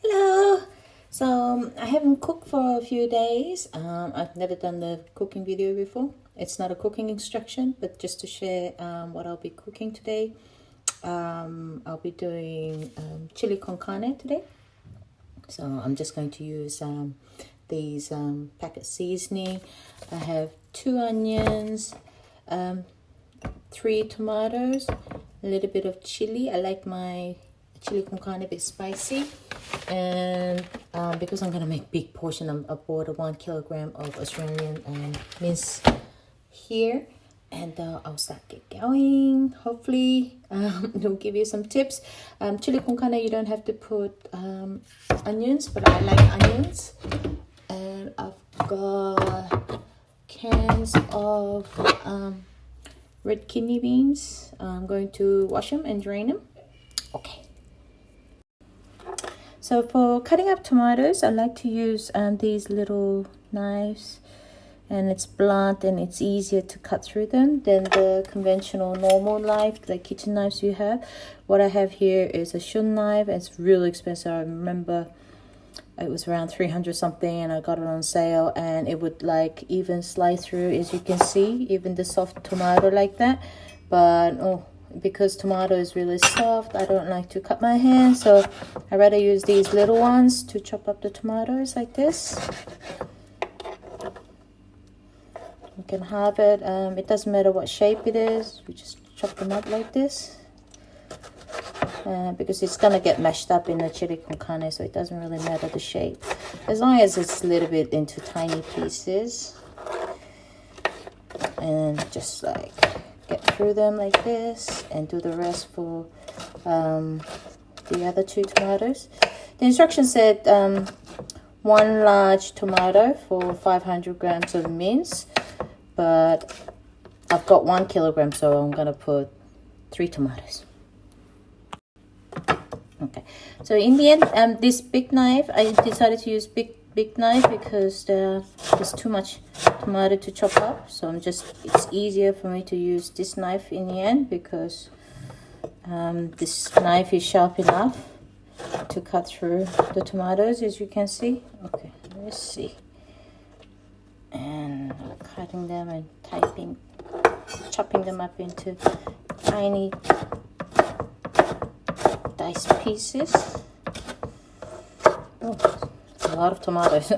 Hello. So I haven't cooked for a few days. I've never done the cooking video before. It's not a cooking instruction, but just to share what I'll be cooking today. I'll be doing chili con carne today. So I'm just going to use these packet seasoning. I have 2 onions, 3 tomatoes, a little bit of chili. I like my chili con carne a bit spicy, and because I'm gonna make big portion, I bought 1 kilogram of Australian mince here, and I'll start get going. Hopefully it'll give you some tips. Chili con carne, you don't have to put onions, but I like onions. And I've got cans of red kidney beans. I'm going to wash them and drain them. Okay. So for cutting up tomatoes, I like to use these little knives, and it's blunt and it's easier to cut through them than the conventional normal knife, the kitchen knives you have. What I have here is a shun knife. It's really expensive. I remember it was around 300 something, and I got it on sale, and it would like even slice through, as you can see, even the soft tomato like that. But because tomato is really soft, I don't like to cut my hand, so I rather use these little ones to chop up the tomatoes like this. You can have it, it doesn't matter what shape it is, we just chop them up like this. Because it's gonna get mashed up in the chili con carne, so it doesn't really matter the shape, as long as it's a little bit into tiny pieces. And just like get through them like this, and do the rest for the other 2 tomatoes. The instruction said 1 large tomato for 500 grams of mince, but I've got 1 kilogram, so I'm gonna put 3 tomatoes. Okay, so in the end, this big knife, I decided to use big knife because there's too much tomato to chop up. So it's easier for me to use this knife in the end, because this knife is sharp enough to cut through the tomatoes, as you can see. Okay, let's see. And I'm cutting them and chopping them up into tiny diced pieces. Oh, a lot of tomatoes.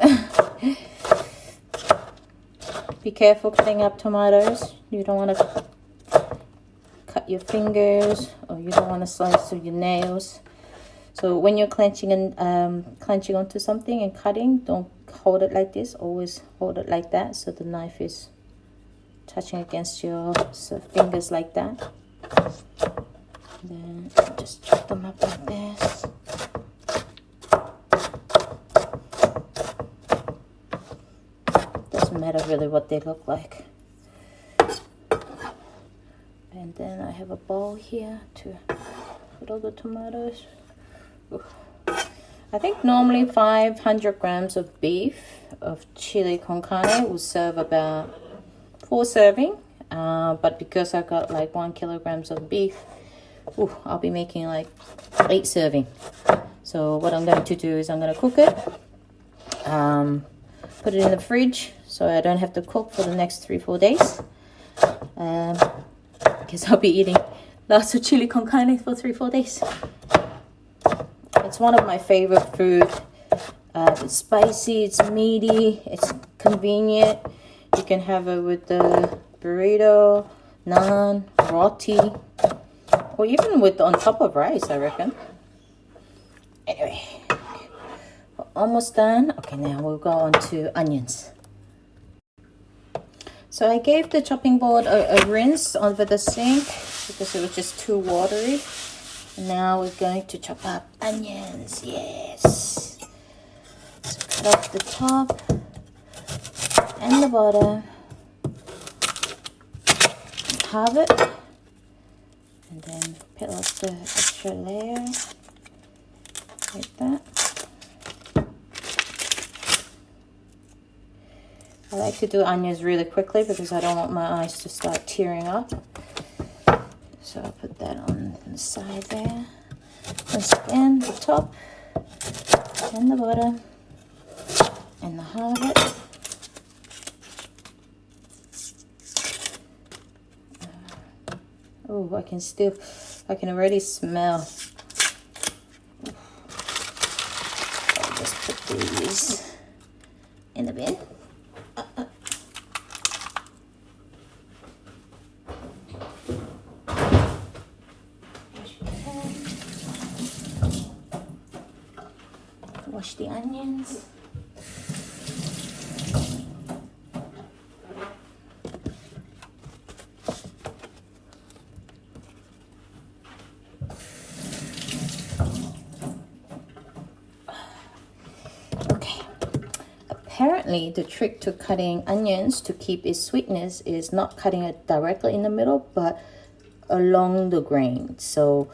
Be careful cutting up tomatoes. You don't want to cut your fingers, or you don't want to slice through your nails. So when you're clenching onto something and cutting, don't hold it like this. Always hold it like that, so the knife is touching against your fingers like that. Then just chop them up like this. Doesn't matter really what they look like. And then I have a bowl here to put all the tomatoes. Ooh. I think normally 500 grams of beef of chili con carne will serve about 4 serving. But because I got like 1 kilograms of beef, I'll be making like 8 serving. So what I'm going to do is I'm going to cook it, put it in the fridge, so I don't have to cook for the next 3-4 days. Because I'll be eating lots of chili con carne for 3-4 days. It's one of my favorite food. It's spicy, it's meaty, it's convenient. You can have it with the burrito, naan, roti, or even with on top of rice, I reckon. Anyway, we're almost done. Okay, now we'll go on to onions. So I gave the chopping board a rinse over the sink because it was just too watery. And now we're going to chop up onions. Yes. So cut off the top and the bottom. Halve it. And then peel off the extra layer like that. I like to do onions really quickly because I don't want my eyes to start tearing up. So I'll put that on the side there. Once again, the top. and the butter and the halibut. Oh, I can already smell. I'll just put these in the bin. Wash the onions. Apparently, the trick to cutting onions to keep its sweetness is not cutting it directly in the middle, but along the grain. So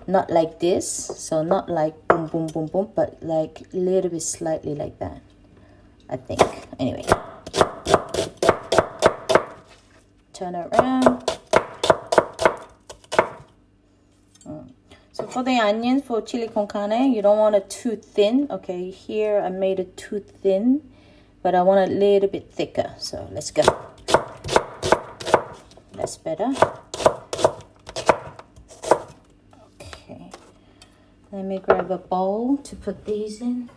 not like this. So not like boom, boom, boom, boom, but like a little bit slightly like that, I think. Anyway. Turn it around. So for the onions, for chili con carne, you don't want it too thin. Okay, here I made it too thin, but I want it a little bit thicker. So let's go. That's better. Okay. Let me grab a bowl to put these in.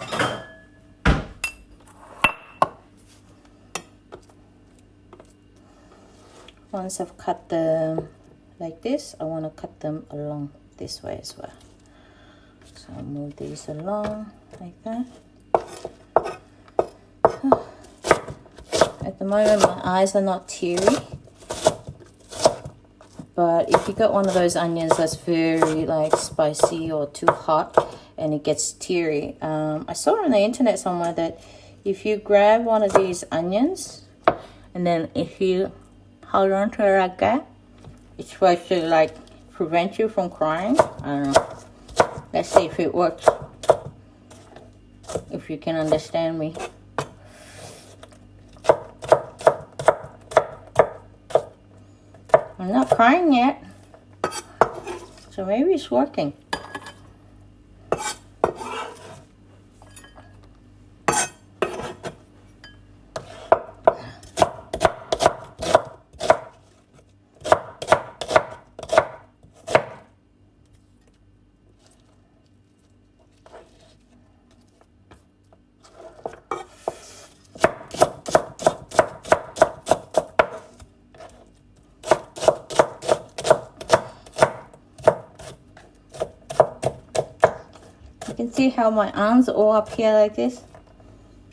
Once I've cut them like this, I want to cut them along this way as well. So I'll move these along like that. At the moment, my eyes are not teary. But if you got one of those onions that's very like spicy or too hot and it gets teary, I saw on the internet somewhere that if you grab one of these onions and then if you hold on to it like that, it's supposed to like prevent you from crying. I don't know. Let's see if it works. If you can understand me. I'm not crying yet. So maybe it's working. You can see how my arms are all up here like this.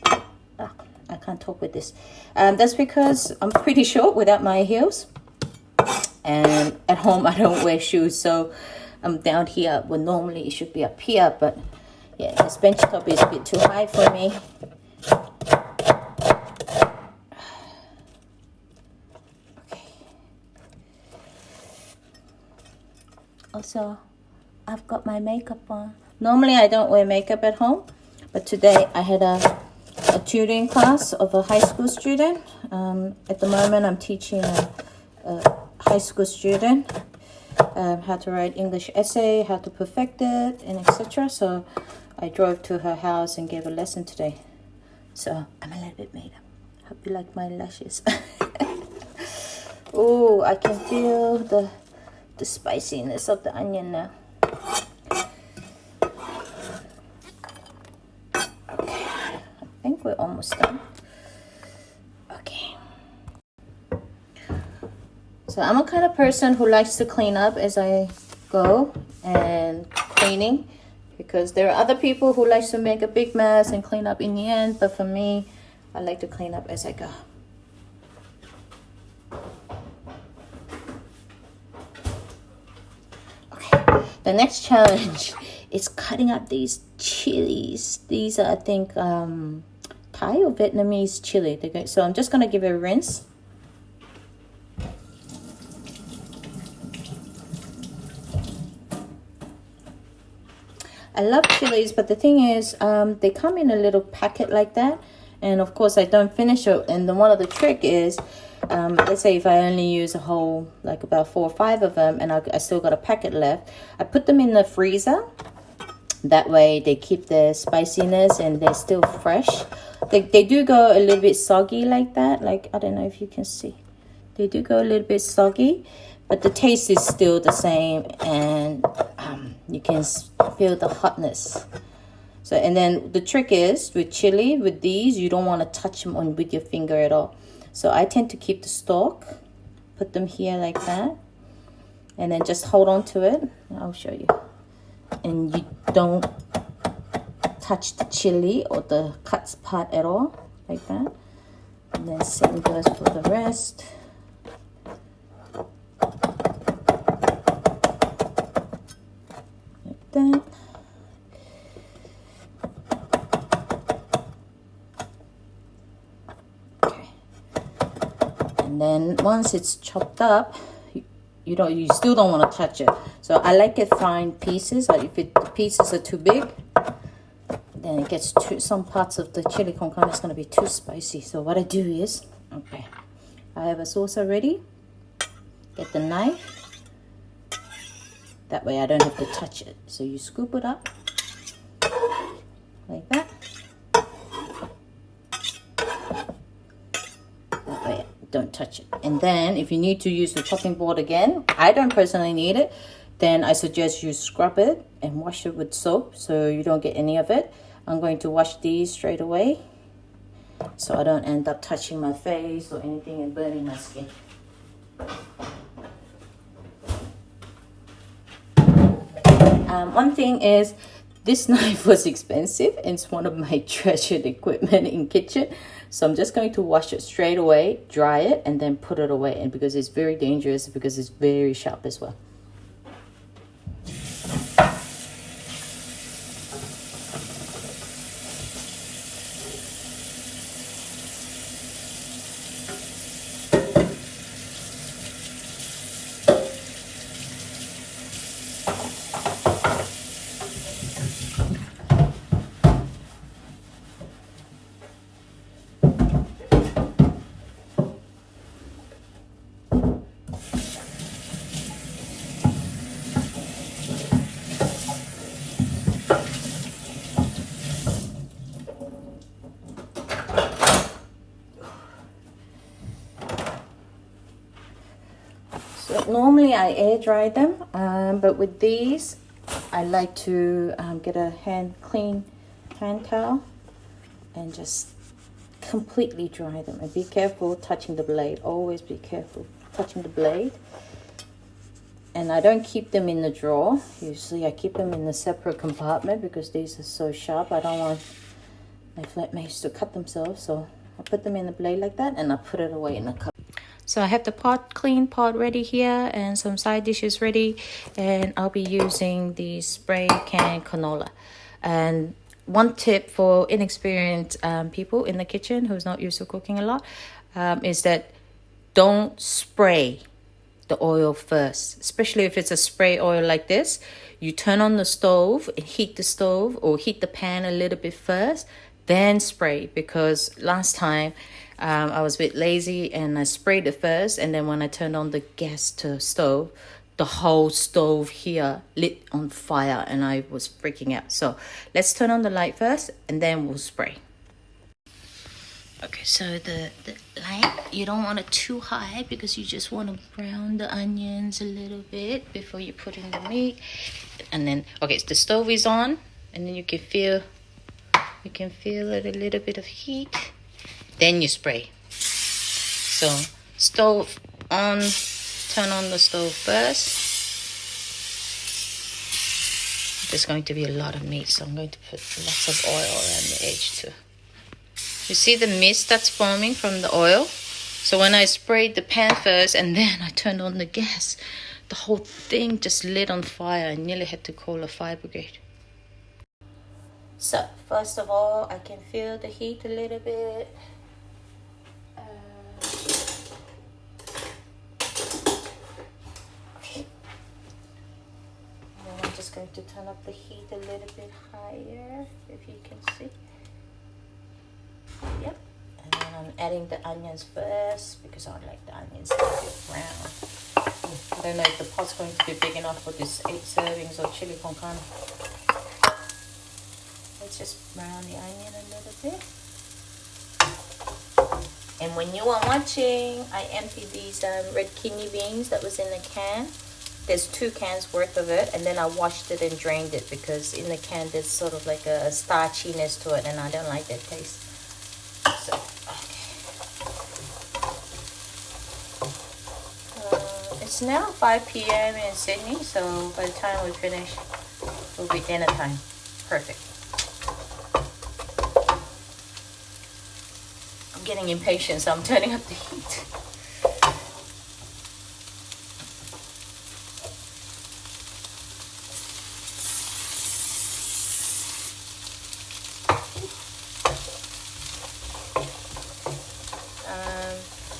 I can't talk with this. That's because I'm pretty short without my heels. And at home I don't wear shoes, so I'm down here. Well, normally it should be up here, but yeah, this bench top is a bit too high for me. Okay. Also, I've got my makeup on. Normally I don't wear makeup at home, but today I had a tutoring class of a high school student. At the moment I'm teaching a high school student how to write English essay, how to perfect it, and etc. So I drove to her house and gave a lesson today. So I'm a little bit made up. Hope you like my lashes. Oh, I can feel the spiciness of the onion now. I think we're almost done. Okay. So I'm a kind of person who likes to clean up as I go and cleaning, because there are other people who like to make a big mess and clean up in the end, but for me, I like to clean up as I go. Okay. The next challenge is cutting up these chilies. These are, I think, Thai or Vietnamese chili. So I'm just going to give it a rinse. I love chilies, but the thing is, they come in a little packet like that. And of course, I don't finish it. And one of the trick is, let's say if I only use a whole, like about 4 or 5 of them, and I still got a packet left, I put them in the freezer. That way they keep their spiciness and they're still fresh. They do go a little bit soggy like that. Like, I don't know if you can see. They do go a little bit soggy, but the taste is still the same, and you can feel the hotness. So, and then the trick is with chili, with these, you don't want to touch them on with your finger at all. So I tend to keep the stalk, put them here like that, and then just hold on to it. I'll show you. And you don't touch the chili or the cuts part at all, like that. And then same goes for the rest. Like that. Okay. And then once it's chopped up, you still don't want to touch it. So I like it fine pieces. Like if the pieces are too big, then it gets some parts of the chili con carne is going to be too spicy. So what I do is, okay, I have a sauce already. Get the knife. That way I don't have to touch it. So you scoop it up like that. That way, don't touch it. And then if you need to use the chopping board again, I don't personally need it, then I suggest you scrub it and wash it with soap so you don't get any of it. I'm going to wash these straight away so I don't end up touching my face or anything and burning my skin. One thing is, this knife was expensive and it's one of my treasured equipment in kitchen. So I'm just going to wash it straight away, dry it, and then put it away. And because it's very dangerous, because it's very sharp as well. Normally I air dry them, but with these I like to get a clean hand towel and just completely dry them. And be careful touching the blade. Always be careful touching the blade. And I don't keep them in the drawer. Usually I keep them in a separate compartment because these are so sharp. I don't want my flatmates to cut themselves. So I put them in the blade like that and I put it away in a cup. So I have the clean pot ready here and some side dishes ready, and I'll be using the spray can canola. And one tip for inexperienced people in the kitchen who's not used to cooking a lot is that don't spray the oil first, especially if it's a spray oil like this. You turn on the stove, heat the stove or heat the pan a little bit first, then spray, because last time I was a bit lazy and I sprayed it first, and then when I turned on the gas to stove, the whole stove here lit on fire and I was freaking out. So let's turn on the light first and then we'll spray. Okay, so the light, you don't want it too high because you just want to brown the onions a little bit before you put in the meat. And then, okay, so the stove is on, and then you can feel it, a little bit of heat. Then you spray. So stove on, turn on the stove first. There's going to be a lot of meat, so I'm going to put lots of oil around the edge too. You see the mist that's forming from the oil? So when I sprayed the pan first and then I turned on the gas, the whole thing just lit on fire. I nearly had to call a fire brigade. So first of all, I can feel the heat a little bit. I'm just going to turn up the heat a little bit higher, if you can see. Yep. And then I'm adding the onions first because I like the onions a bit brown. I don't know if the pot's going to be big enough for this 8 servings of chili con carne. just brown the onion a little bit. And when you are watching, I emptied these red kidney beans that was in the can. There's 2 cans worth of it, and then I washed it and drained it because in the can there's sort of like a starchiness to it, and I don't like that taste. So, okay. It's now 5 p.m. in Sydney, so by the time we finish, it'll be dinner time. Perfect. I'm getting impatient, so I'm turning up the heat.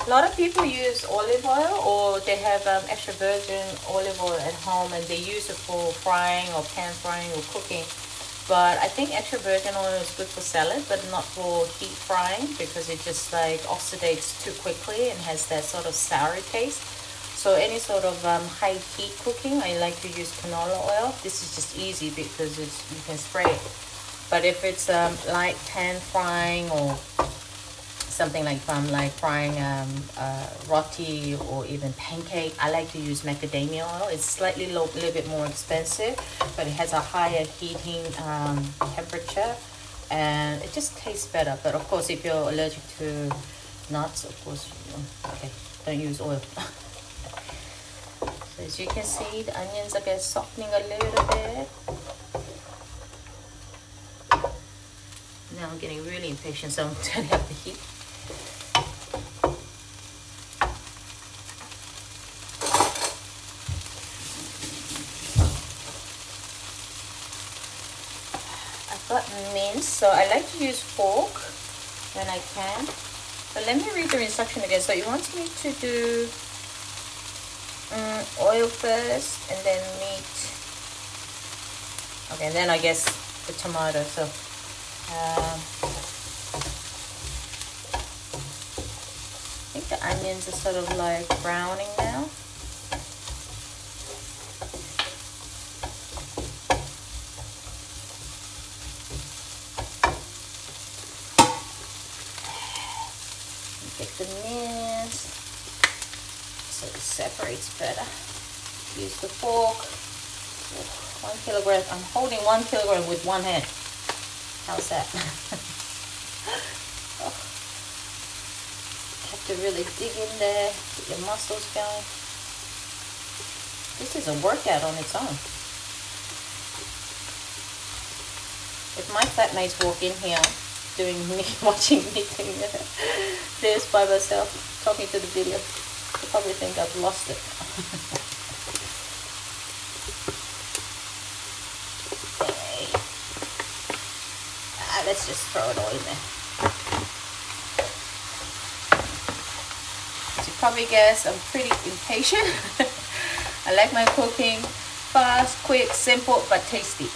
A lot of people use olive oil, or they have extra virgin olive oil at home and they use it for frying or pan frying or cooking. But I think extra virgin oil is good for salad, but not for deep frying because it just like oxidates too quickly and has that sort of sour taste. So any sort of high heat cooking, I like to use canola oil. This is just easy because you can spray it. But if it's light pan frying or something like frying roti or even pancake, I like to use macadamia oil. It's slightly little bit more expensive, but it has a higher heating temperature and it just tastes better. But of course, if you're allergic to nuts, of course, okay, don't use oil. So as you can see, the onions are softening a little bit. Now I'm getting really impatient, so I'm turning up the heat. Got mince, so I like to use fork when I can. But let me read the instruction again. So it wants me to do oil first and then meat. Okay, and then I guess the tomato. So I think the onions are sort of like browning now. The mince so it separates better. Use the fork. 1 kilogram. I'm holding 1 kilogram with one hand. How's that? Oh. Have to really dig in there, get your muscles going. This is a workout on its own. If my flatmates walk in here doing me, watching me doing this by myself, talking to the video, they probably think I've lost it. Okay. Let's just throw it all in there. As you probably guess, I'm pretty impatient. I like my cooking fast, quick, simple, but tasty.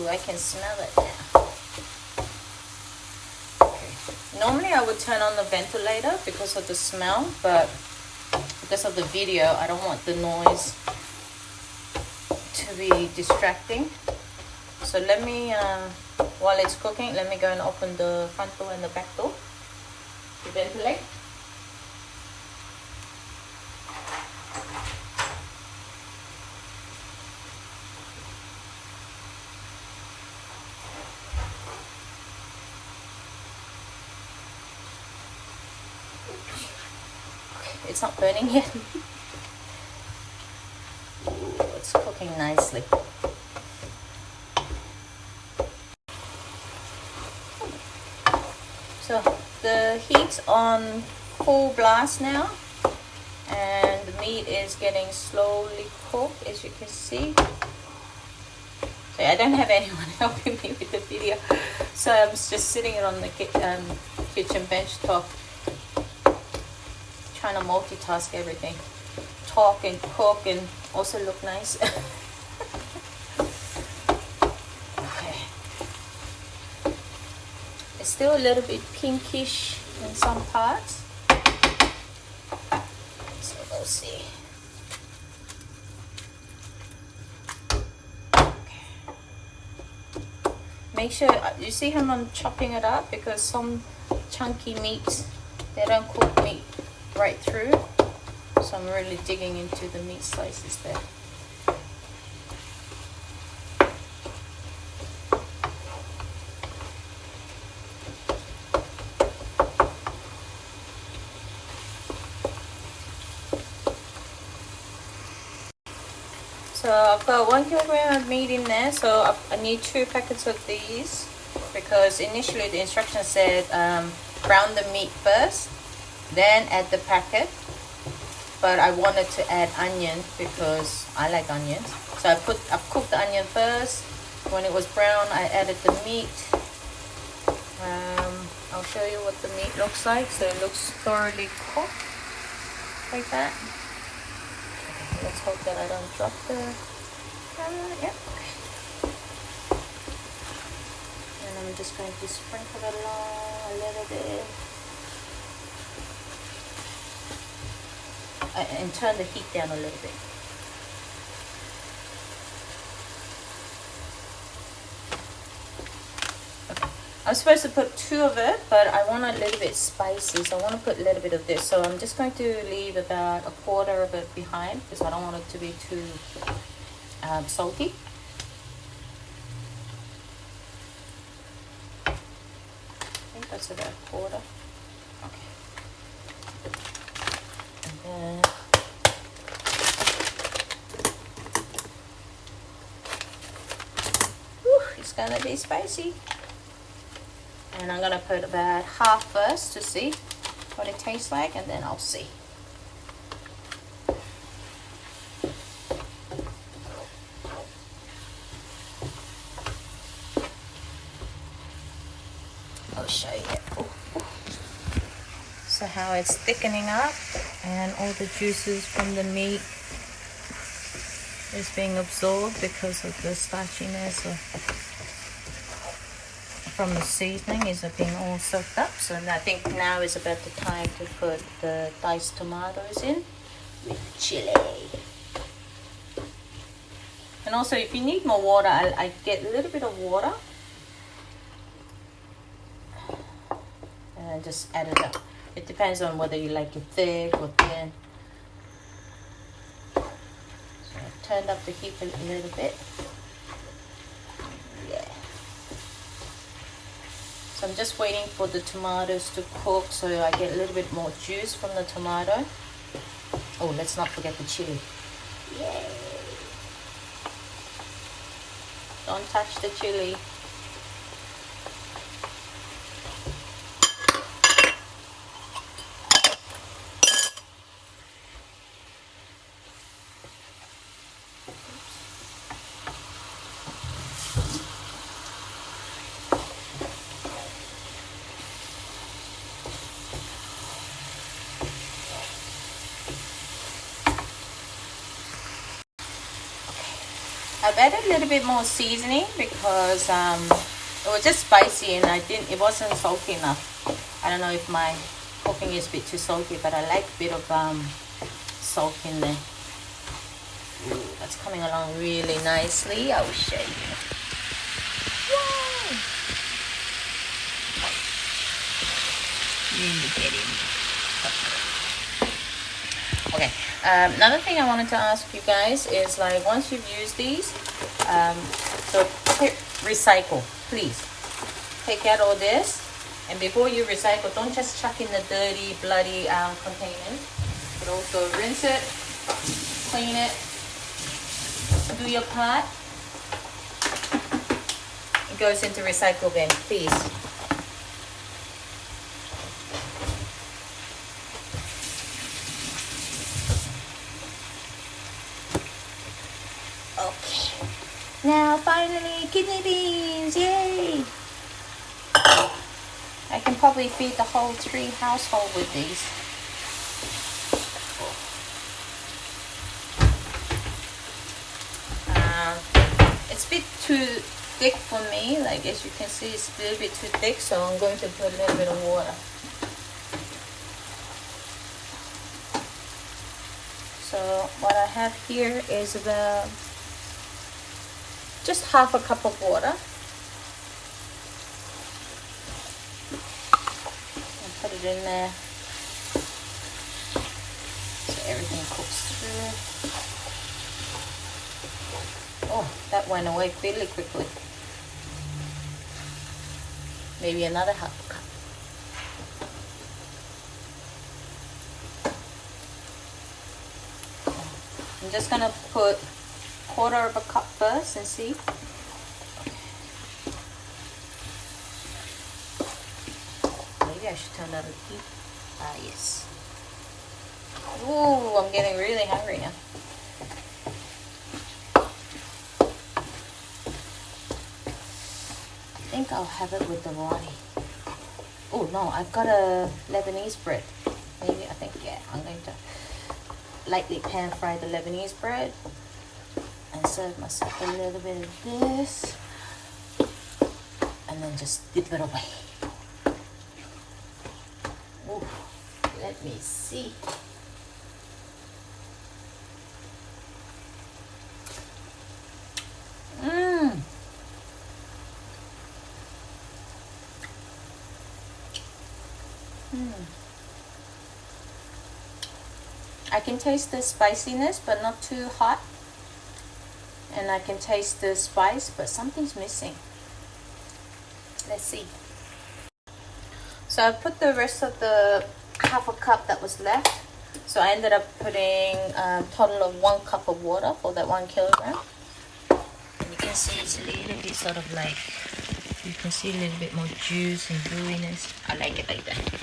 I can smell it now. Okay. Normally I would turn on the ventilator because of the smell, but because of the video, I don't want the noise to be distracting. So let me, while it's cooking, let me go and open the front door and the back door to ventilate. It's not burning yet. Ooh, it's cooking nicely. So the heat's on full blast now, and the meat is getting slowly cooked, as you can see. So I don't have anyone helping me with the video, so I'm just sitting on the kitchen bench top, trying to multitask everything, talk and cook and also look nice. Okay. still a little bit pinkish in some parts. So we'll see. Make sure, you see how I'm chopping it up, because some chunky meats, they don't cook meat right through. So I'm really digging into the meat slices there. So I've got 1 kilogram of meat in there, so I need 2 packets of these, because initially the instructions said brown the meat first, then add the packet. But I wanted to add onion because I like onions. So I've cooked the onion first. When it was brown, I added the meat. I'll show you what the meat looks like. So it looks thoroughly cooked, like that. Let's hope that I don't drop the camera. Yep. And I'm just going to sprinkle it along a little bit. And turn the heat down a little bit. Okay. I'm supposed to put 2 of it, but I want a little bit spicy, so I want to put a little bit of this. So I'm just going to leave about 1/4 of it behind, because I don't want it to be too salty. I think that's about 1/4. Okay. And then it's gonna be spicy. And I'm gonna put about half first to see what it tastes like, and then I'll see. I'll show you. So how it's thickening up, and all the juices from the meat is being absorbed because of the starchiness from the seasoning is being all soaked up. So I think now is about the time to put the diced tomatoes in with chili. And also, if you need more water, I get a little bit of water and I just add it up. It depends on whether you like it thick or thin. So I've turned up the heat a little bit. Yeah. So I'm just waiting for the tomatoes to cook so I get a little bit more juice from the tomato. Oh, let's not forget the chili. Yay! Don't touch the chili. I've added a little bit more seasoning because it was just spicy and it wasn't salty enough. I don't know if my cooking is a bit too salty, but I like a bit of salt in there. Ooh, that's coming along really nicely. I will show you. Wow! Really getting. Okay, another thing I wanted to ask you guys is, like, once you've used these, so recycle, please. Take out all this, and before you recycle, don't just chuck in the dirty, bloody containers, but also rinse it, clean it, do your part. It goes into recycle bin, please. Okay, now finally kidney beans, yay! I can probably feed the whole 3 household with these. It's a bit too thick for me. Like as you can see, it's a little bit too thick, so I'm going to put a little bit of water. So what I have here is about just half a cup of water. And put it in there so everything cooks through. Oh, that went away fairly quickly. Maybe another half a cup. I'm just gonna put quarter of a cup first and see. Maybe I should turn down the heat. Ah, yes. Ooh, I'm getting really hungry now. I think I'll have it with the roti. Oh no, I've got a Lebanese bread. Maybe, I think, yeah, I'm going to lightly pan fry the Lebanese bread and serve myself a little bit of this and then just dip it away. Ooh, let me see. I can taste the spiciness, but not too hot. And I can taste the spice, but something's missing. Let's see. So I put the rest of the half a cup that was left. So I ended up putting a total of 1 cup of water for that 1 kilogram. And you can see it's a little bit sort of like, you can see a little bit more juice and gooiness. I like it like that.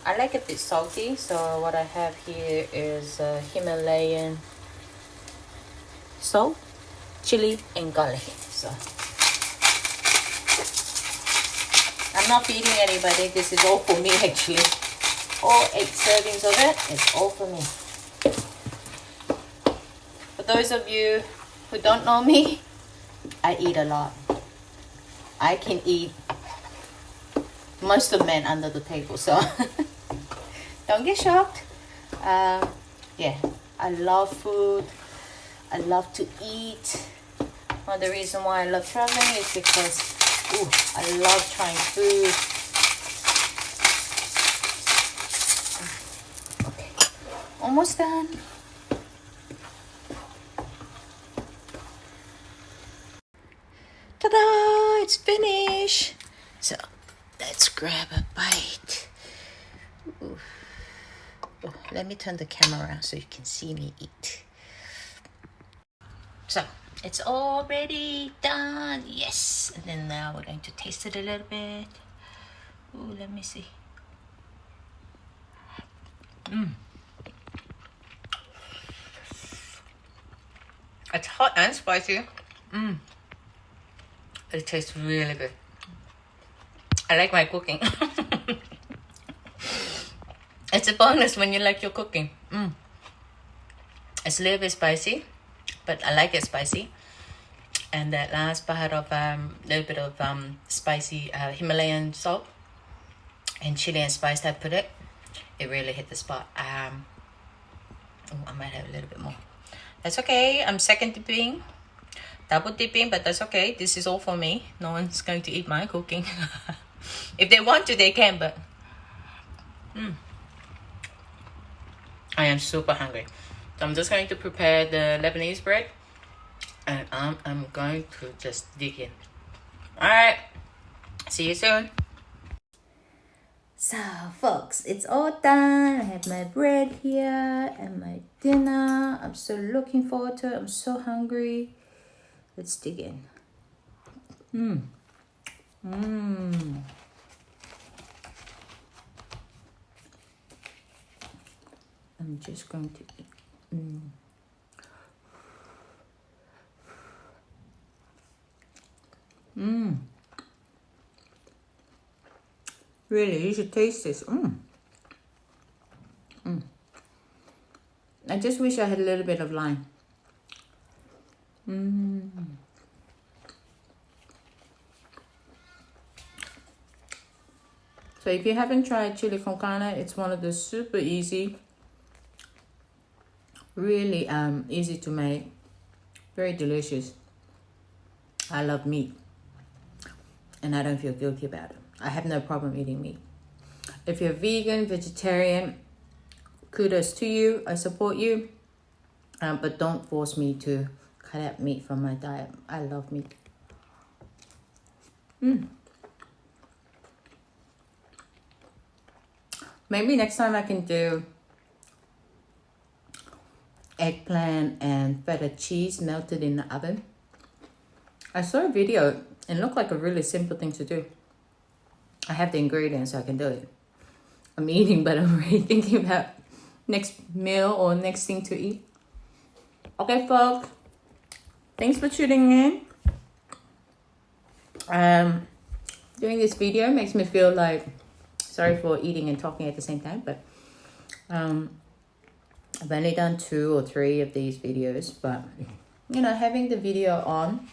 I like it a bit salty, so what I have here is Himalayan salt, chili, and garlic. So I'm not feeding anybody. This is all for me, actually. All 8 servings of it is all for me. For those of you who don't know me, I eat a lot. I can eat most of men under the table, so don't get shocked. Yeah, I love food. I love to eat. One of the reasons why I love traveling is because I love trying food. Okay, almost done. Ta-da! It's finished. So let's grab a bite. Ooh. Oh, let me turn the camera around so you can see me eat. So it's already done. Yes. And then now we're going to taste it a little bit. Ooh, let me see. It's hot and spicy. It tastes really good. I like my cooking. It's a bonus when you like your cooking. It's a little bit spicy, but I like it spicy. And that last part of little bit of spicy Himalayan salt and chili and spice I put it really hit the spot. I might have a little bit more. That's okay. I'm second dipping, double dipping, but that's okay. This is all for me. No one's going to eat my cooking. If they want to, they can, but I am super hungry. So I'm just going to prepare the Lebanese bread, and I'm going to just dig in. All right, see you soon. So folks, it's all done. I have my bread here and my dinner. I'm so looking forward to it. I'm so hungry. Let's dig in. I'm just going to eat. Really, you should taste this. I just wish I had a little bit of lime. So if you haven't tried Chile Con Carne, it's one of the super easy, really easy to make, very delicious. I love meat and I don't feel guilty about it. I have no problem eating meat. If you're vegan, vegetarian, kudos to you. I support you. But don't force me to cut out meat from my diet. I love meat. Maybe next time I can do eggplant and feta cheese melted in the oven. I saw a video and it looked like a really simple thing to do. I have the ingredients, so I can do it. I'm eating, but I'm really thinking about next meal or next thing to eat. Okay, folks. Thanks for tuning in. Doing this video makes me feel like, sorry for eating and talking at the same time, but I've only done 2 or 3 of these videos, but you know, having the video on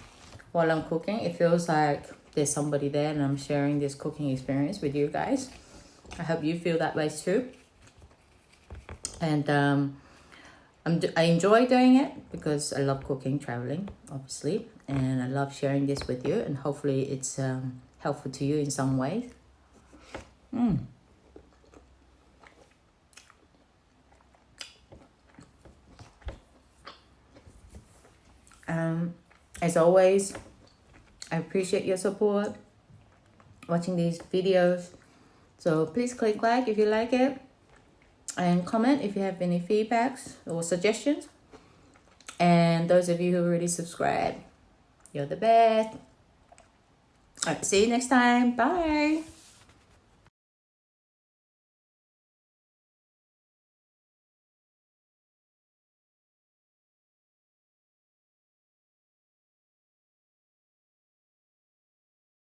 while I'm cooking, it feels like there's somebody there and I'm sharing this cooking experience with you guys. I hope you feel that way too. And I enjoy doing it because I love cooking, traveling, obviously, and I love sharing this with you, and hopefully it's helpful to you in some ways. As always, I appreciate your support watching these videos. So please click like if you like it, and comment if you have any feedbacks or suggestions. And those of you who already subscribed, you're the best. All right, see you next time. Bye.